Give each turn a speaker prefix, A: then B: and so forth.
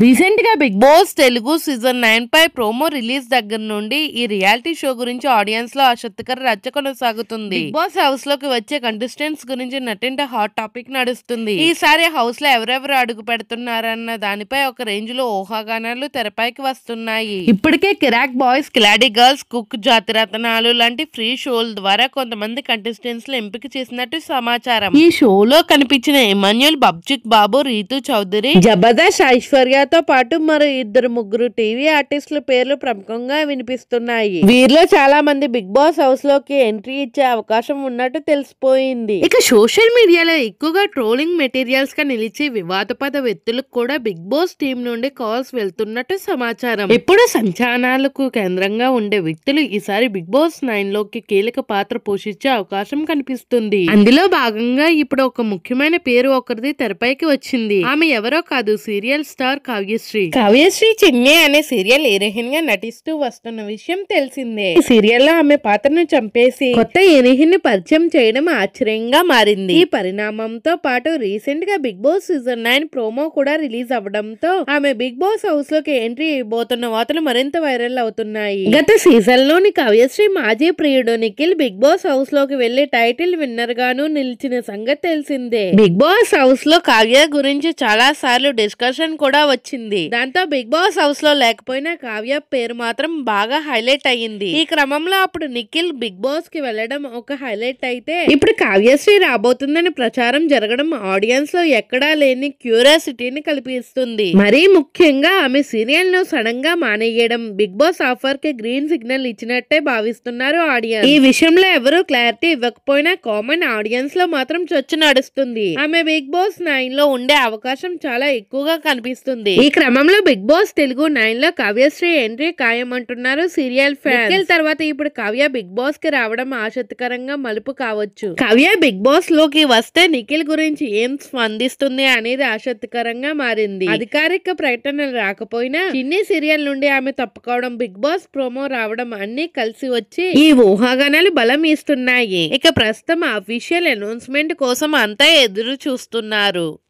A: Recent గా big boss Telugu season 9 పై promo release దగ్గర నుండి ఈ రియాలిటీ షో గురించి ఆడియన్స్ లో ఆసక్తికర రచ్చ కొనసాగుతుంది. బిగ్ బాస్ హౌస్ లోకి వచ్చే కంటెస్టెంట్స్ గురించి నటింట హాట్ టాపిక్ నడుస్తుంది. ఈసారి హౌస్ లో ఎవరెవరు అడుగు పెడుతున్నారన్న దానిపై ఒక రేంజ్ లో ఊహాగానాలు తెరపైకి వస్తున్నాయి. ఇప్పటికే కిరాక్ బాయ్స్, కిలాడీ గర్ల్స్, కుక్, జాతిరత్నాలు లాంటి ఫ్రీ షోల ద్వారా కొంతమంది కంటెస్టెంట్స్ లు ఎంపిక చేసినట్టు సమాచారం. ఈ షోలో కనిపించిన ఎమాన్యుల్, బబ్జిక్ బాబు, రీతు చౌదరి, జబర్దస్త్ ఐశ్వర్య తో పాటు మరో ఇద్దరు ముగ్గురు టీవీ ఆర్టిస్టుల పేర్లు ప్రముఖంగా వినిపిస్తున్నాయి. వీరిలో చాలా మంది బిగ్ బాస్ హౌస్ లోకి ఎంట్రీ ఇచ్చే అవకాశం ఉన్నట్టు తెలిసిపోయింది. ఇక సోషల్ మీడియాలో ఎక్కువగా ట్రోలింగ్ మెటీరియల్స్ గా నిలిచి వివాదపద వ్యక్తులకు కూడా బిగ్ బాస్ టీం నుండి కాల్స్ వెళ్తున్నట్టు సమాచారం. ఇప్పుడు సంచలనాలకు కేంద్రంగా ఉండే వ్యక్తులు ఈసారి బిగ్ బాస్ 9 లోకి కీలక పాత్ర పోషించే అవకాశం కనిపిస్తుంది. అందులో భాగంగా ఇప్పుడు ఒక ముఖ్యమైన పేరు ఒకరిది తెరపైకి వచ్చింది. ఆమె ఎవరో కాదు, సీరియల్ స్టార్ కావ్యశ్రీ చిన్నే అనే సీరియల్ హీరోయిన్ గా నటిస్తూ వస్తున్న విషయం తెలిసిందే. ఈ సీరియల్ లో ఆమె పాత్రను చంపేసి కొత్త హీరోయిన్ ని పరిచయం చేయడం ఆశ్చర్యంగా మారింది. ఈ పరిణామంతో పాటు రీసెంట్ గా బిగ్ బాస్ సీజన్ 9 ప్రోమో కూడా రిలీజ్ అవ్వడంతో ఆమె బిగ్ బాస్ హౌస్ లోకి ఎంట్రీ ఇవ్వబోతున్న వార్తలు మరింత వైరల్ అవుతున్నాయి. గత సీజన్ లోని కావ్యశ్రీ మాజీ ప్రియుడు నిఖిల్ బిగ్ బాస్ హౌస్ లోకి వెళ్లి టైటిల్ విన్నర్ గాను నిలిచిన సంగతి తెలిసిందే. బిగ్ బాస్ హౌస్ లో కావ్య గురించి చాలా సార్లు డిస్కషన్ కూడా వచ్చింది. దాంతో బిగ్ బాస్ హౌస్ లో లేకపోయినా కావ్య పేరు మాత్రం బాగా హైలైట్ అయ్యింది. ఈ క్రమంలో అప్పుడు నిఖిల్ బిగ్ బాస్ కి వెళ్లడం ఒక హైలైట్ అయితే, ఇప్పుడు కావ్యశ్రీ రాబోతుందని ప్రచారం జరగడం ఆడియన్స్ లో ఎక్కడా లేని క్యూరియాసిటీని కల్పిస్తుంది. మరీ ముఖ్యంగా ఆమె సీరియల్ ను సడన్ గా మానేయడం బిగ్ బాస్ ఆఫర్ కి గ్రీన్ సిగ్నల్ ఇచ్చినట్టే భావిస్తున్నారు ఆడియన్స్. ఈ విషయంలో ఎవరు క్లారిటీ ఇవ్వకపోయినా కామన్ ఆడియన్స్ లో మాత్రం చర్చ నడుస్తుంది. ఆమె బిగ్ బాస్ 9 లో ఉండే అవకాశం చాలా ఎక్కువగా కనిపిస్తుంది. ఈ క్రమంలో బిగ్ బాస్ తెలుగు 9 లో కావ్యశ్రీ ఎంట్రీ ఖాయమంటున్నారు సీరియల్ ఫ్యాన్స్. నిఖిల్ తర్వాత ఇప్పుడు కావ్య బిగ్ బాస్ కి రావడం ఆసక్తికరంగా మలుపు కావచ్చు. కావ్య బిగ్ బాస్ లోకి వస్తే నిఖిల్ గురించి ఏం స్పందిస్తుంది అనేది ఆసక్తికరంగా మారింది. అధికారిక ప్రకటనలు రాకపోయినా చిన్ని సీరియల్ నుండి ఆమె తప్పుకోవడం, బిగ్ బాస్ ప్రోమో రావడం అన్ని కలిసి వచ్చి ఈ ఊహాగానాలు బలం ఇస్తున్నాయి. ఇక ప్రస్తుతం అఫీషియల్ అనౌన్స్మెంట్ కోసం అంతా ఎదురు చూస్తున్నారు.